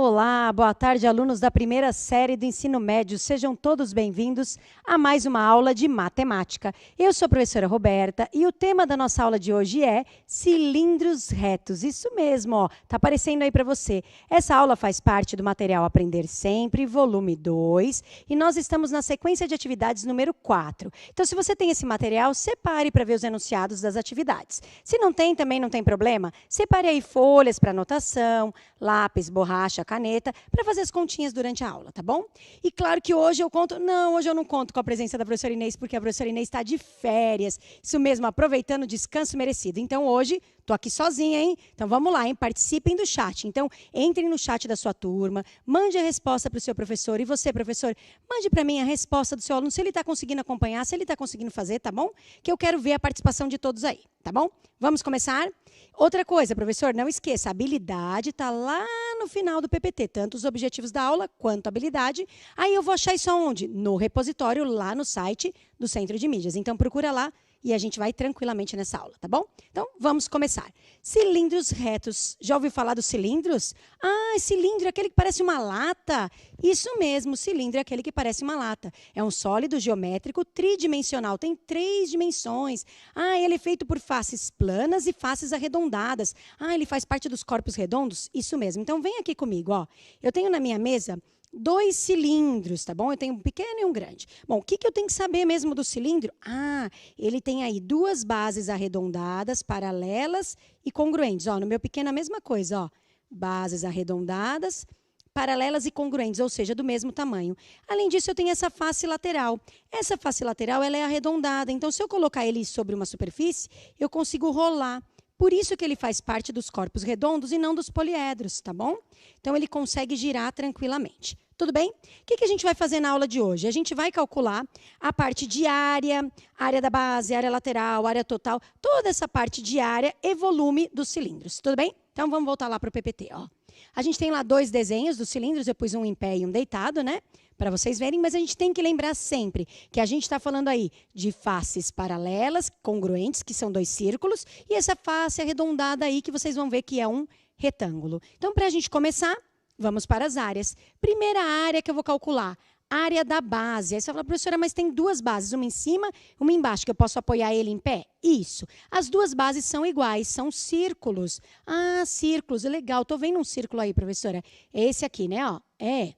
Olá, boa tarde, alunos da primeira série do ensino médio. Sejam todos bem-vindos a mais uma aula de matemática. Eu sou a professora Roberta e o tema da nossa aula de hoje é cilindros retos. Isso mesmo, ó, tá aparecendo aí para você. Essa aula faz parte do material Aprender Sempre, volume 2, e nós estamos na sequência de atividades número 4. Então, se você tem esse material, separe para ver os enunciados das atividades. Se não tem, também não tem problema. Separe aí folhas para anotação, lápis, borracha, caneta, para fazer as continhas durante a aula, tá bom? E claro que hoje eu conto... Não, hoje eu não conto com a presença da professora Inês, porque a professora Inês está de férias. Isso mesmo, aproveitando o descanso merecido. Então, hoje, estou aqui sozinha, hein? Então, vamos lá, hein? Participem do chat. Então, entrem no chat da sua turma, mande a resposta para o seu professor. E você, professor, mande para mim a resposta do seu aluno, se ele está conseguindo acompanhar, se ele está conseguindo fazer, tá bom? Que eu quero ver a participação de todos aí, tá bom? Vamos começar? Outra coisa, professor, não esqueça, a habilidade está lá no final do PPT, tanto os objetivos da aula quanto a habilidade. Aí eu vou achar isso aonde? No repositório, lá no site do Centro de Mídias. Então, procura lá e a gente vai tranquilamente nessa aula, tá bom? Então, vamos começar. Cilindros retos. Já ouviu falar dos cilindros? Ah, cilindro é aquele que parece uma lata. Isso mesmo, cilindro é aquele que parece uma lata. É um sólido geométrico tridimensional, tem 3 dimensões. Ah, ele é feito por faces planas e faces arredondadas. Ah, ele faz parte dos corpos redondos? Isso mesmo. Então, vem aqui comigo, ó. Eu tenho na minha mesa 2 cilindros, tá bom? Eu tenho um pequeno e um grande. Bom, o que eu tenho que saber mesmo do cilindro? Ah, ele tem aí 2 bases arredondadas, paralelas e congruentes. Ó, no meu pequeno a mesma coisa, ó. Bases arredondadas, paralelas e congruentes, ou seja, do mesmo tamanho. Além disso, eu tenho essa face lateral. Essa face lateral, ela é arredondada. Então, se eu colocar ele sobre uma superfície, eu consigo rolar. Por isso que ele faz parte dos corpos redondos e não dos poliedros, tá bom? Então, ele consegue girar tranquilamente. Tudo bem? O que a gente vai fazer na aula de hoje? A gente vai calcular a parte de área, área da base, área lateral, área total, toda essa parte de área e volume dos cilindros. Tudo bem? Então, vamos voltar lá para o PPT. Ó. A gente tem lá 2 desenhos dos cilindros, eu pus um em pé e um deitado, né? Para vocês verem, mas a gente tem que lembrar sempre que a gente está falando aí de faces paralelas, congruentes, que são 2 círculos, e essa face arredondada aí que vocês vão ver que é um retângulo. Então, para a gente começar, vamos para as áreas. Primeira área que eu vou calcular, área da base. Aí você fala, professora, mas tem 2 bases, uma em cima, uma embaixo, que eu posso apoiar ele em pé? Isso. As 2 bases são iguais, são círculos. Ah, círculos, legal. Estou vendo um círculo aí, professora. É esse aqui, né? Ó, é.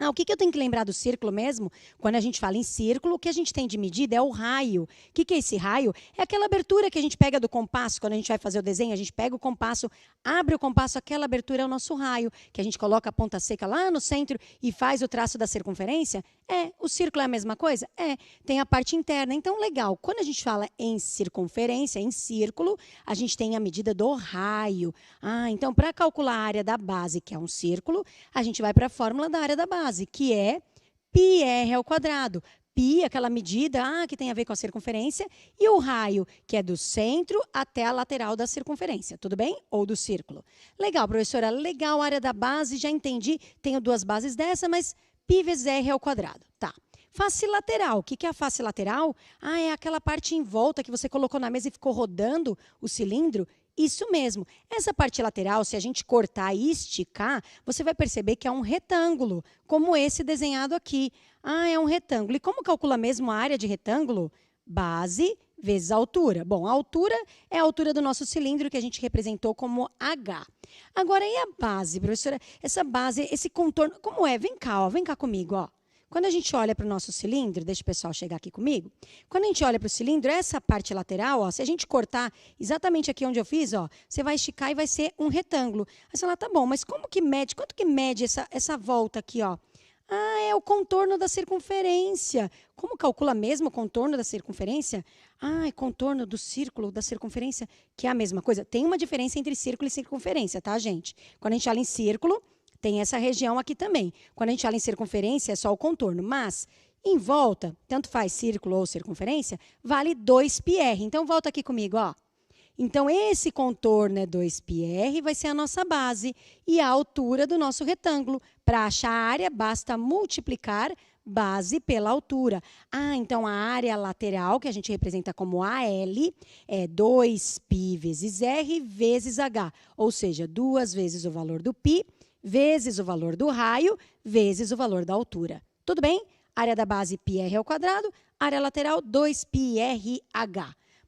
Ah, o que eu tenho que lembrar do círculo mesmo? Quando a gente fala em círculo, o que a gente tem de medida é o raio. O que é esse raio? É aquela abertura que a gente pega do compasso. Quando a gente vai fazer o desenho, a gente pega o compasso, abre o compasso, aquela abertura é o nosso raio, que a gente coloca a ponta seca lá no centro e faz o traço da circunferência. É, o círculo é a mesma coisa? É, tem a parte interna. Então, legal, quando a gente fala em circunferência, em círculo, a gente tem a medida do raio. Ah, então, para calcular a área da base, que é um círculo, a gente vai para a fórmula da área da base, que é πr ao quadrado. Π, aquela medida que tem a ver com a circunferência, e o raio, que é do centro até a lateral da circunferência, tudo bem? Ou do círculo. Legal, professora, legal, a área da base, já entendi, tenho 2 bases dessa, mas π vezes r ao quadrado. Tá. Face lateral, o que é a face lateral? Ah, é aquela parte em volta que você colocou na mesa e ficou rodando o cilindro. Isso mesmo. Essa parte lateral, se a gente cortar e esticar, você vai perceber que é um retângulo, como esse desenhado aqui. Ah, é um retângulo. E como calcula mesmo a área de retângulo? Base vezes a altura. Bom, a altura é a altura do nosso cilindro, que a gente representou como H. Agora, e a base, professora? Essa base, esse contorno, como é? Vem cá, ó, vem cá comigo, ó. Quando a gente olha para o nosso cilindro, deixa o pessoal chegar aqui comigo. Quando a gente olha para o cilindro, essa parte lateral, ó, se a gente cortar exatamente aqui onde eu fiz, ó, você vai esticar e vai ser um retângulo. Aí você fala, tá bom, mas como que mede? Quanto que mede essa volta aqui, ó? Ah, é o contorno da circunferência. Como calcula mesmo o contorno da circunferência? Ah, é contorno do círculo da circunferência, que é a mesma coisa. Tem uma diferença entre círculo e circunferência, tá, gente? Quando a gente fala em círculo, tem essa região aqui também. Quando a gente fala em circunferência, é só o contorno. Mas, em volta, tanto faz círculo ou circunferência, vale 2πr. Então, volta aqui comigo, ó. Então, esse contorno é 2πr, vai ser a nossa base e a altura do nosso retângulo. Para achar a área, basta multiplicar base pela altura. Ah, então a área lateral, que a gente representa como AL, é 2π vezes R vezes H. Ou seja, 2 vezes o valor do π vezes o valor do raio, vezes o valor da altura. Tudo bem? Área da base πr ao quadrado, área lateral 2πrh.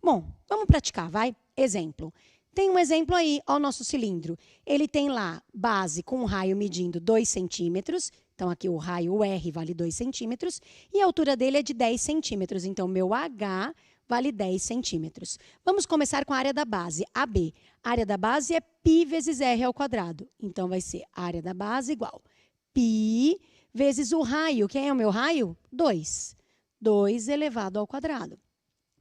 Bom, vamos praticar, vai? Exemplo. Tem um exemplo aí, ó, o nosso cilindro. Ele tem lá base com um raio medindo 2 centímetros. Então, aqui o raio, o R, vale 2 centímetros. E a altura dele é de 10 centímetros. Então, meu H vale 10 centímetros. Vamos começar com a área da base, AB. A área da base é π vezes R ao quadrado. Então, vai ser a área da base igual π vezes o raio. Quem é o meu raio? 2. 2 elevado ao quadrado.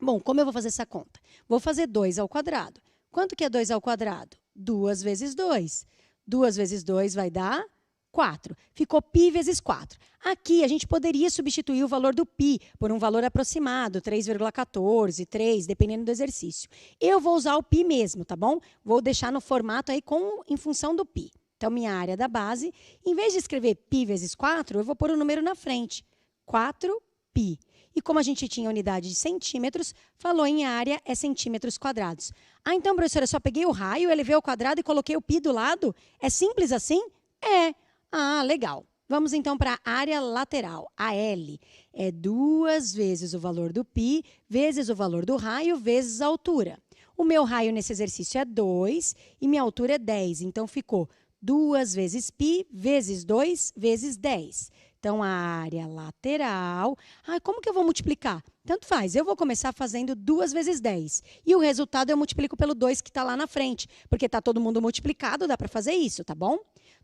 Bom, como eu vou fazer essa conta? Vou fazer 2 ao quadrado. Quanto que é 2 ao quadrado? 2 vezes 2. 2 vezes 2 vai dar 4. Ficou π vezes 4. Aqui, a gente poderia substituir o valor do π por um valor aproximado, 3,14, 3, dependendo do exercício. Eu vou usar o π mesmo, tá bom? Vou deixar no formato aí em função do π. Então, minha área da base, em vez de escrever π vezes 4, eu vou pôr o número na frente. 4π. E como a gente tinha unidade de centímetros, falou em área é centímetros quadrados. Ah, então, professora, eu só peguei o raio, elevei ao quadrado e coloquei o π do lado? É simples assim? É. Ah, legal. Vamos, então, para a área lateral, a L. É 2 vezes o valor do π, vezes o valor do raio, vezes a altura. O meu raio nesse exercício é 2 e minha altura é 10. Então, ficou 2 vezes π, vezes 2, vezes 10. Então, a área lateral... Ah, como que eu vou multiplicar? Tanto faz, eu vou começar fazendo 2 vezes 10. E o resultado eu multiplico pelo 2 que está lá na frente. Porque está todo mundo multiplicado, dá para fazer isso, tá bom?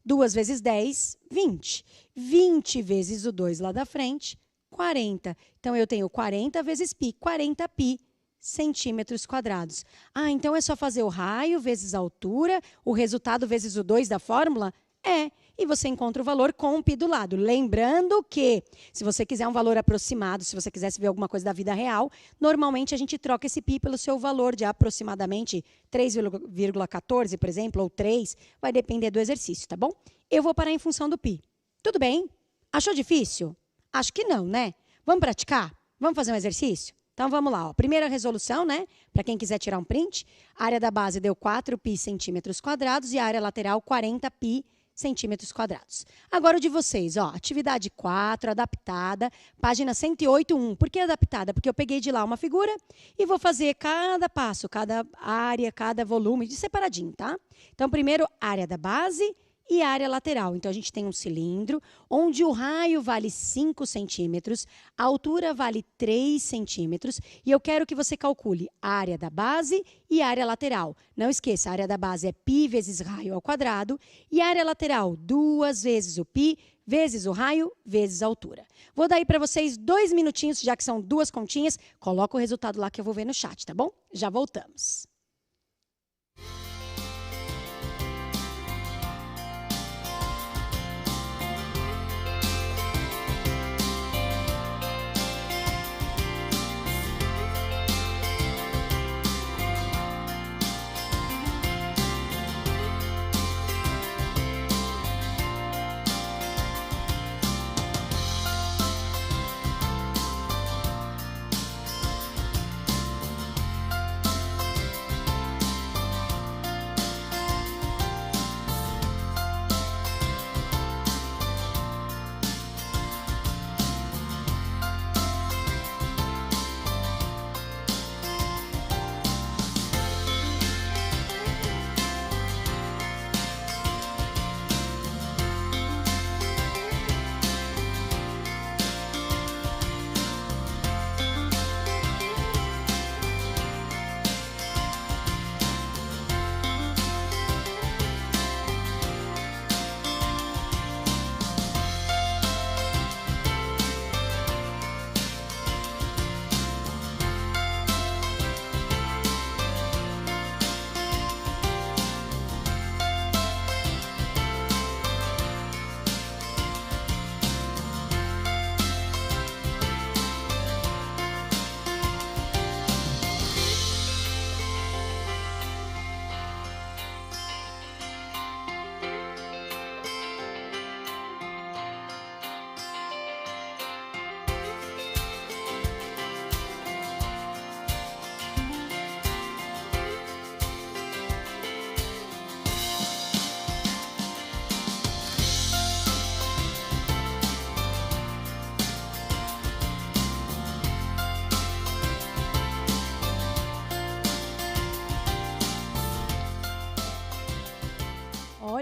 2 vezes 10, 20. 20 vezes o 2 lá da frente, 40. Então, eu tenho 40 vezes π, 40π centímetros quadrados. Ah, então é só fazer o raio vezes a altura, o resultado vezes o 2 da fórmula? É. E você encontra o valor com o π do lado. Lembrando que, se você quiser um valor aproximado, se você quisesse ver alguma coisa da vida real, normalmente a gente troca esse π pelo seu valor de aproximadamente 3,14, por exemplo, ou 3, vai depender do exercício, tá bom? Eu vou parar em função do π. Tudo bem? Achou difícil? Acho que não, né? Vamos praticar? Vamos fazer um exercício? Então, vamos lá. Ó. Primeira resolução, né? Para quem quiser tirar um print. A área da base deu 4π centímetros quadrados e a área lateral 40π centímetros quadrados. Agora o de vocês, ó, atividade 4, adaptada, página 108.1. Por que adaptada? Porque eu peguei de lá uma figura e vou fazer cada passo, cada área, cada volume, de separadinho, tá? Então, primeiro, área da base e área lateral. Então, a gente tem um cilindro onde o raio vale 5 centímetros, a altura vale 3 centímetros e eu quero que você calcule a área da base e a área lateral. Não esqueça, a área da base é π vezes raio ao quadrado e a área lateral 2 vezes o π vezes o raio vezes a altura. Vou dar aí para vocês 2 minutinhos, já que são 2 continhas. Coloca o resultado lá que eu vou ver no chat, tá bom? Já voltamos.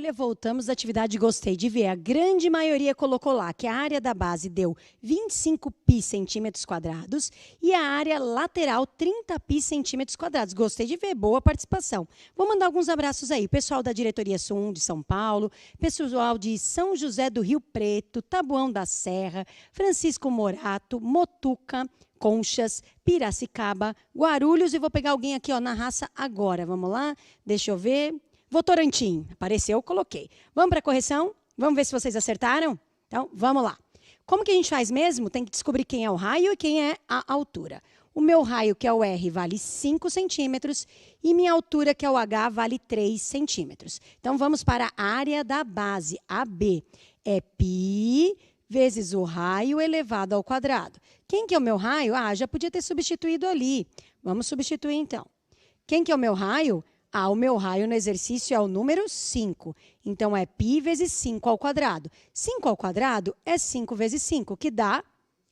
Olha, voltamos à atividade, gostei de ver. A grande maioria colocou lá que a área da base deu 25 π centímetros quadrados e a área lateral 30 π centímetros quadrados. Gostei de ver, boa participação. Vou mandar alguns abraços aí. Pessoal da Diretoria Sul 1 de São Paulo, pessoal de São José do Rio Preto, Taboão da Serra, Francisco Morato, Motuca, Conchas, Piracicaba, Guarulhos, e vou pegar alguém aqui ó, na raça agora. Vamos lá? Deixa eu ver. Votorantim. Apareceu, coloquei. Vamos para a correção? Vamos ver se vocês acertaram? Então, vamos lá. Como que a gente faz mesmo? Tem que descobrir quem é o raio e quem é a altura. O meu raio, que é o R, vale 5 centímetros e minha altura, que é o H, vale 3 centímetros. Então, vamos para a área da base, AB. É π vezes o raio elevado ao quadrado. Quem que é o meu raio? Ah, já podia ter substituído ali. Vamos substituir, então. Quem que é o meu raio? Ah, o meu raio no exercício é o número 5. Então, é π vezes 5 ao quadrado. 5 ao quadrado é 5 vezes 5, que dá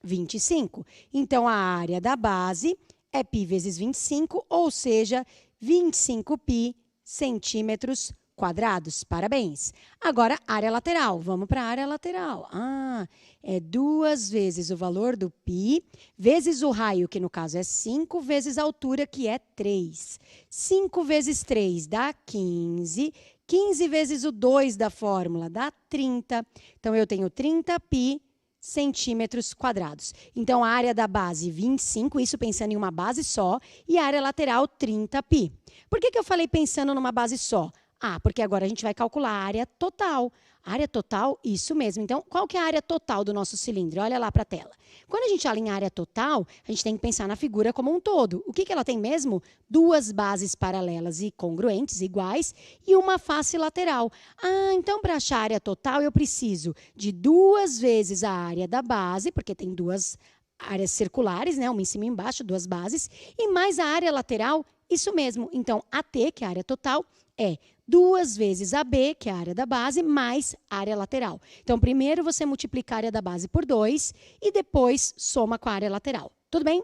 25. Então, a área da base é π vezes 25, ou seja, 25 π centímetros quadrados. Parabéns. Agora, área lateral. Vamos para a área lateral. Ah, é 2 vezes o valor do π, vezes o raio, que no caso é 5, vezes a altura, que é 3. 5 vezes 3 dá 15. 15 vezes o 2 da fórmula dá 30. Então, eu tenho 30 π centímetros quadrados. Então, a área da base, 25, isso pensando em uma base só, e a área lateral, 30 π. Por que eu falei pensando numa base só? Ah, porque agora a gente vai calcular a área total. A área total, isso mesmo. Então, qual que é a área total do nosso cilindro? Olha lá para a tela. Quando a gente olha em área total, a gente tem que pensar na figura como um todo. O que ela tem mesmo? 2 bases paralelas e congruentes, iguais, e uma face lateral. Ah, então, para achar a área total, eu preciso de 2 vezes a área da base, porque tem 2 áreas circulares, né? Uma em cima e embaixo, 2 bases, e mais a área lateral, isso mesmo. Então, AT, que é a área total, é 2 vezes AB, que é a área da base, mais a área lateral. Então, primeiro você multiplica a área da base por 2 e depois soma com a área lateral. Tudo bem?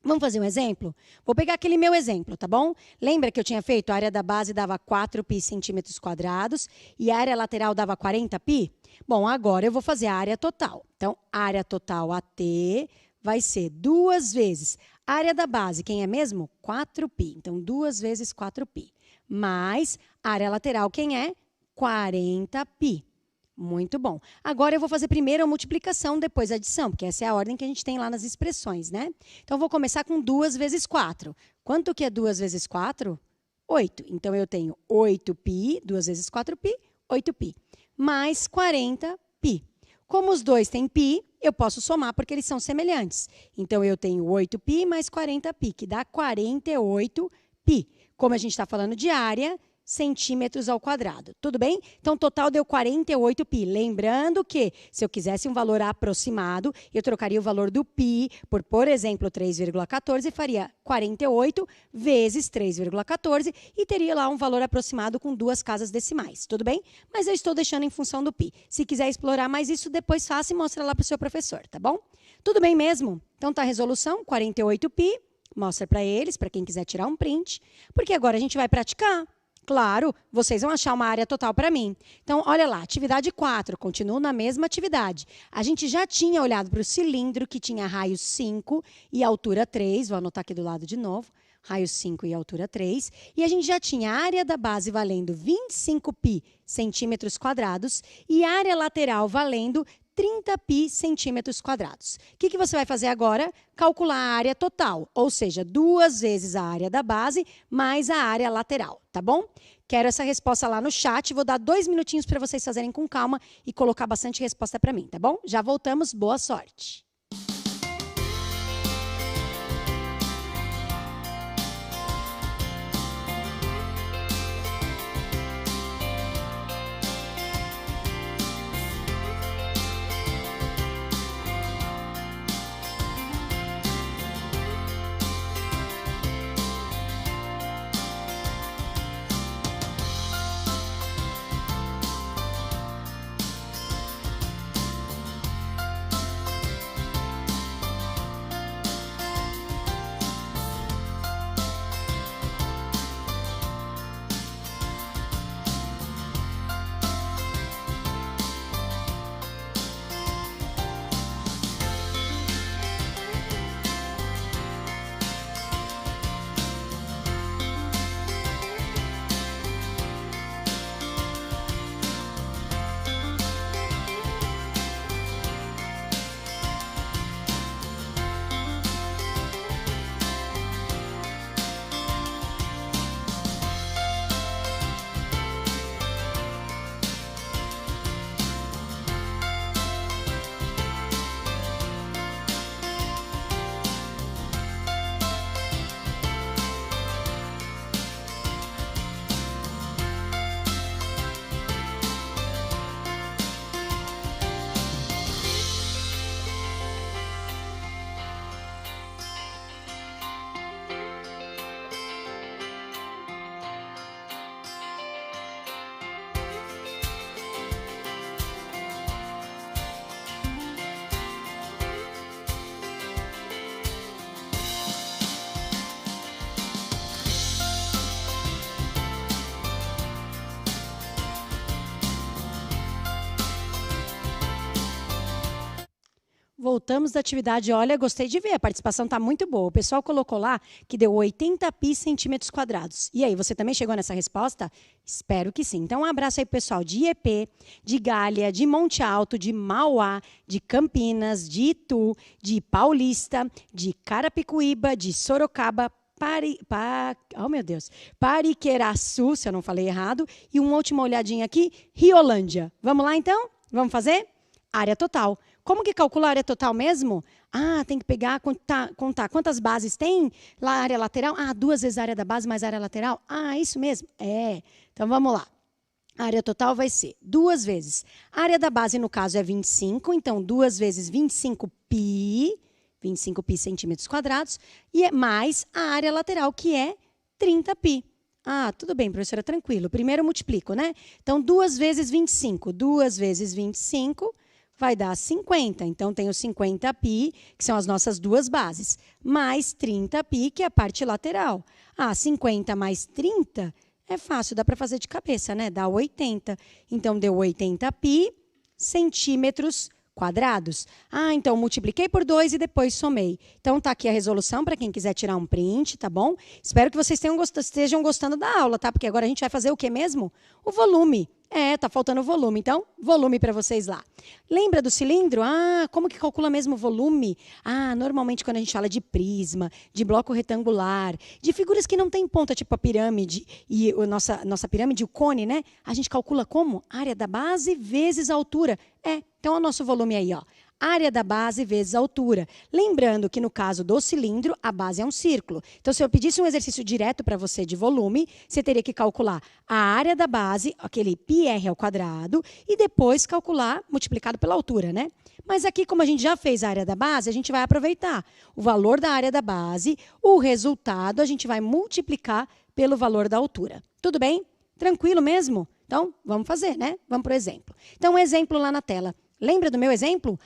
Vamos fazer um exemplo? Vou pegar aquele meu exemplo, tá bom? Lembra que eu tinha feito? A área da base dava 4 π centímetros quadrados e a área lateral dava 40 π? Bom, agora eu vou fazer a área total. Então, a área total AT vai ser 2 vezes a área da base, quem é mesmo? 4 π. Então, 2 vezes 4 π. Mais a área lateral, quem é? 40 π. Muito bom. Agora, eu vou fazer primeiro a multiplicação, depois a adição, porque essa é a ordem que a gente tem lá nas expressões, né? Então, eu vou começar com 2 vezes 4. Quanto que é 2 vezes 4? 8. Então, eu tenho 8 π, 2 vezes 4 π, 8 π. Mais 40 π. Como os dois têm π, eu posso somar porque eles são semelhantes. Então, eu tenho 8 π mais 40 π, que dá 48 π. Como a gente está falando de área, centímetros ao quadrado. Tudo bem? Então, o total deu 48 π. Lembrando que, se eu quisesse um valor aproximado, eu trocaria o valor do π por exemplo, 3,14 e faria 48 vezes 3,14 e teria lá um valor aproximado com 2 casas decimais. Tudo bem? Mas eu estou deixando em função do π. Se quiser explorar mais isso, depois faça e mostra lá para o seu professor, tá bom? Tudo bem mesmo? Então, tá a resolução, 48 π. Mostra para eles, para quem quiser tirar um print, porque agora a gente vai praticar. Claro, vocês vão achar uma área total para mim. Então, olha lá, atividade 4, continuo na mesma atividade. A gente já tinha olhado para o cilindro, que tinha raio 5 e altura 3. Vou anotar aqui do lado de novo. Raio 5 e altura 3. E a gente já tinha a área da base valendo 25 π centímetros quadrados e a área lateral valendo 30 π centímetros quadrados. O que você vai fazer agora? Calcular a área total, ou seja, 2 vezes a área da base mais a área lateral, tá bom? Quero essa resposta lá no chat, vou dar 2 minutinhos para vocês fazerem com calma e colocar bastante resposta para mim, tá bom? Já voltamos, boa sorte! Voltamos da atividade. Olha, gostei de ver, a participação está muito boa. O pessoal colocou lá que deu 80 pi centímetros quadrados. E aí, você também chegou nessa resposta? Espero que sim. Então, um abraço aí, pessoal, de IEP, de Galha, de Monte Alto, de Mauá, de Campinas, de Itu, de Paulista, de Carapicuíba, de Sorocaba, Pariqueraçu, se eu não falei errado, e uma última olhadinha aqui, Riolândia. Vamos lá, então? Vamos fazer? Área total. Como que calcula a área total mesmo? Tem que pegar, contar quantas bases tem lá, área lateral? 2 vezes a área da base mais a área lateral? Isso mesmo? Então, vamos lá. A área total vai ser 2 vezes. A área da base, no caso, é 25, então 2 vezes 25 pi centímetros quadrados, e é mais a área lateral, que é 30 pi. Tudo bem, professora, tranquilo. Primeiro eu multiplico, né? Então, 2 vezes 25. 2 vezes 25 vai dar 50. Então, tenho 50 pi, que são as nossas 2 bases, mais 30 pi, que é a parte lateral. 50 mais 30 é fácil, dá para fazer de cabeça, né? Dá 80. Então, deu 80 pi centímetros quadrados. Então, multipliquei por 2 e depois somei. Então, tá aqui a resolução para quem quiser tirar um print, tá bom? Espero que vocês estejam gostando da aula, tá? Porque agora a gente vai fazer o que mesmo? O volume. Tá faltando volume. Então, volume para vocês lá. Lembra do cilindro? Como que calcula mesmo o volume? Normalmente quando a gente fala de prisma, de bloco retangular, de figuras que não têm ponta, tipo a pirâmide e a nossa pirâmide, o cone, né? A gente calcula como? Área da base vezes a altura. Então, é o nosso volume aí, ó. Área da base vezes a altura. Lembrando que, no caso do cilindro, a base é um círculo. Então, se eu pedisse um exercício direto para você de volume, você teria que calcular a área da base, aquele πr ao quadrado, e depois calcular multiplicado pela altura, né? Mas aqui, como a gente já fez a área da base, a gente vai aproveitar o valor da área da base, o resultado a gente vai multiplicar pelo valor da altura. Tudo bem? Tranquilo mesmo? Então, vamos fazer, né? Vamos para o exemplo. Então, um exemplo lá na tela. Lembra do meu exemplo?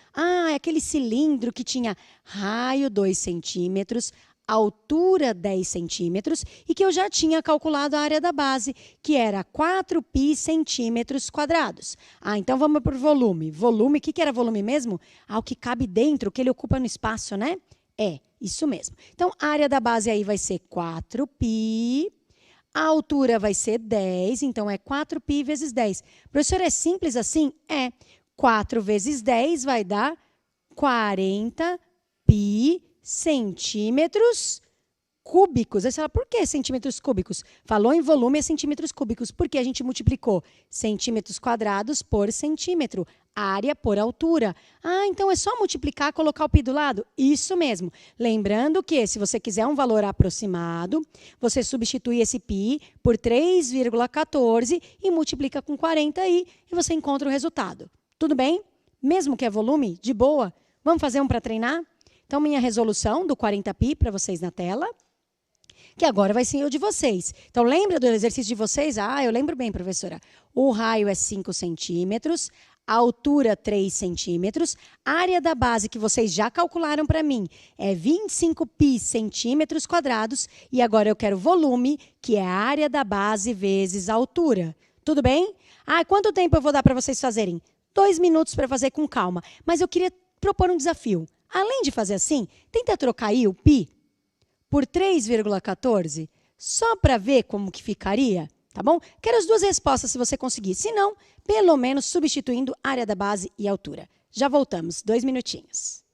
É aquele cilindro que tinha raio 2 centímetros, altura 10 centímetros e que eu já tinha calculado a área da base, que era 4 pi centímetros quadrados. Então vamos para o volume. Volume, o que era volume mesmo? O que cabe dentro, o que ele ocupa no espaço, né? Isso mesmo. Então, a área da base aí vai ser 4 pi. A altura vai ser 10, então é 4 pi vezes 10. Professor, é simples assim? 4 vezes 10 vai dar 40 pi centímetros cúbicos. Aí você fala, por que centímetros cúbicos? Falou em volume, é centímetros cúbicos, porque a gente multiplicou centímetros quadrados por centímetro, área por altura. Então é só multiplicar, colocar o pi do lado? Isso mesmo. Lembrando que, se você quiser um valor aproximado, você substitui esse pi por 3,14 e multiplica com 40 aí, e você encontra o resultado. Tudo bem? Mesmo que é volume, de boa. Vamos fazer um para treinar? Então, minha resolução do 40 pi para vocês na tela, que agora vai ser o de vocês. Então, lembra do exercício de vocês? Eu lembro bem, professora. O raio é 5 centímetros, a altura 3 centímetros, a área da base que vocês já calcularam para mim é 25 pi centímetros quadrados, e agora eu quero volume, que é a área da base vezes a altura. Tudo bem? Quanto tempo eu vou dar para vocês fazerem? 2 minutos para fazer com calma. Mas eu queria propor um desafio. Além de fazer assim, tenta trocar aí o pi por 3,14, só para ver como que ficaria, tá bom? Quero as 2 respostas se você conseguir. Se não, pelo menos substituindo área da base e altura. Já voltamos, 2 minutinhos.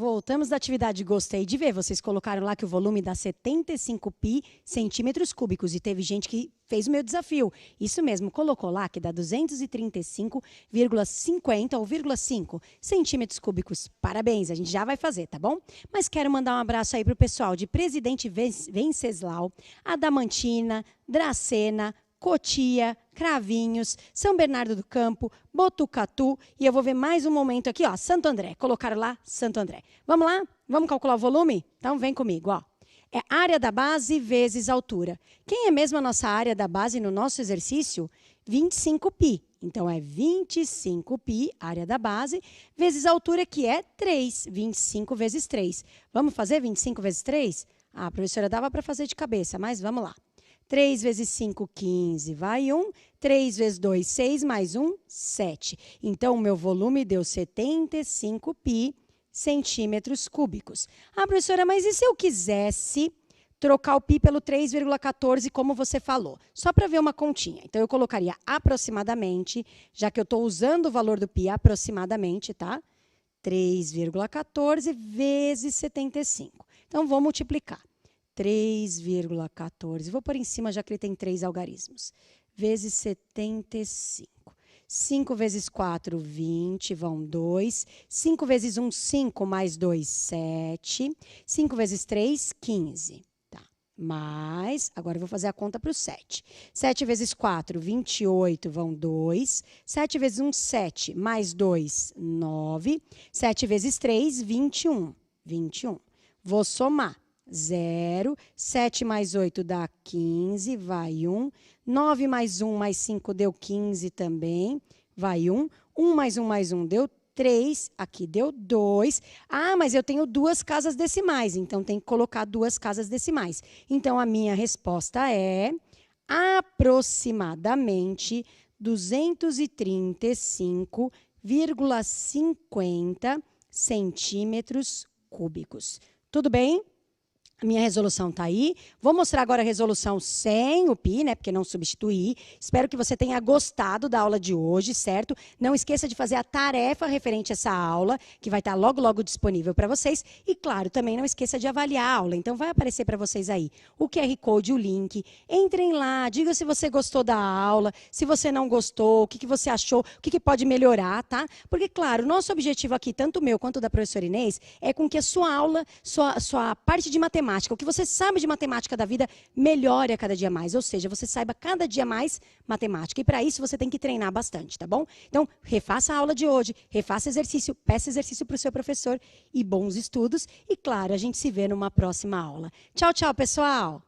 Voltamos da atividade. Gostei de ver. Vocês colocaram lá que o volume dá 75 pi centímetros cúbicos. E teve gente que fez o meu desafio. Isso mesmo, colocou lá que dá 235,50 ou 0,5 centímetros cúbicos. Parabéns, a gente já vai fazer, tá bom? Mas quero mandar um abraço aí para o pessoal de Presidente Venceslau, Adamantina, Dracena, Cotia, Cravinhos, São Bernardo do Campo, Botucatu e eu vou ver mais um momento aqui, ó, Santo André. Colocaram lá Santo André. Vamos lá? Vamos calcular o volume? Então vem comigo, ó. É área da base vezes altura. Quem é mesmo a nossa área da base no nosso exercício? 25π. Então, é 25π, área da base, vezes a altura, que é 3. 25 vezes 3. Vamos fazer 25 vezes 3? Ah, a professora dava para fazer de cabeça, mas vamos lá. 3 vezes 5, 15, vai 1. 3 vezes 2, 6, mais 1, 7. Então, o meu volume deu 75π centímetros cúbicos. Ah, professora, mas e se eu quisesse trocar o π pelo 3,14, como você falou? Só para ver uma continha. Então, eu colocaria aproximadamente, já que eu estou usando o valor do π aproximadamente, tá? 3,14 vezes 75. Então, vou multiplicar. 3,14. Vou pôr em cima, já que ele tem 3 algarismos. Vezes 75. 5 vezes 4, 20, vão 2. 5 vezes 1, 5, mais 2, 7. 5 vezes 3, 15. Tá. Mais, agora eu vou fazer a conta para o 7. 7 vezes 4, 28, vão 2. 7 vezes 1, 7, mais 2, 9. 7 vezes 3, 21. 21. Vou somar. 0, 7 mais 8 dá 15, vai 1. 9 mais 1 mais 5 deu 15 também, vai 1. 1 mais 1 mais 1 deu 3, aqui deu 2. Ah, mas eu tenho 2 casas decimais, então tem que colocar 2 casas decimais. Então, a minha resposta é aproximadamente 235,50 centímetros cúbicos. Tudo bem? A minha resolução está aí. Vou mostrar agora a resolução sem o π, né? Porque não substituí. Espero que você tenha gostado da aula de hoje, certo? Não esqueça de fazer a tarefa referente a essa aula, que vai estar logo, logo disponível para vocês. E, claro, também não esqueça de avaliar a aula. Então, vai aparecer para vocês aí o QR Code, o link. Entrem lá, diga se você gostou da aula, se você não gostou, o que você achou, o que pode melhorar, tá? Porque, claro, nosso objetivo aqui, tanto meu quanto da professora Inês, é com que a sua aula, sua parte de matemática, o que você sabe de matemática da vida, melhore a cada dia mais. Ou seja, você saiba cada dia mais matemática. E para isso, você tem que treinar bastante, tá bom? Então, refaça a aula de hoje, refaça exercício, peça exercício para o seu professor e bons estudos. E, claro, a gente se vê numa próxima aula. Tchau, tchau, pessoal!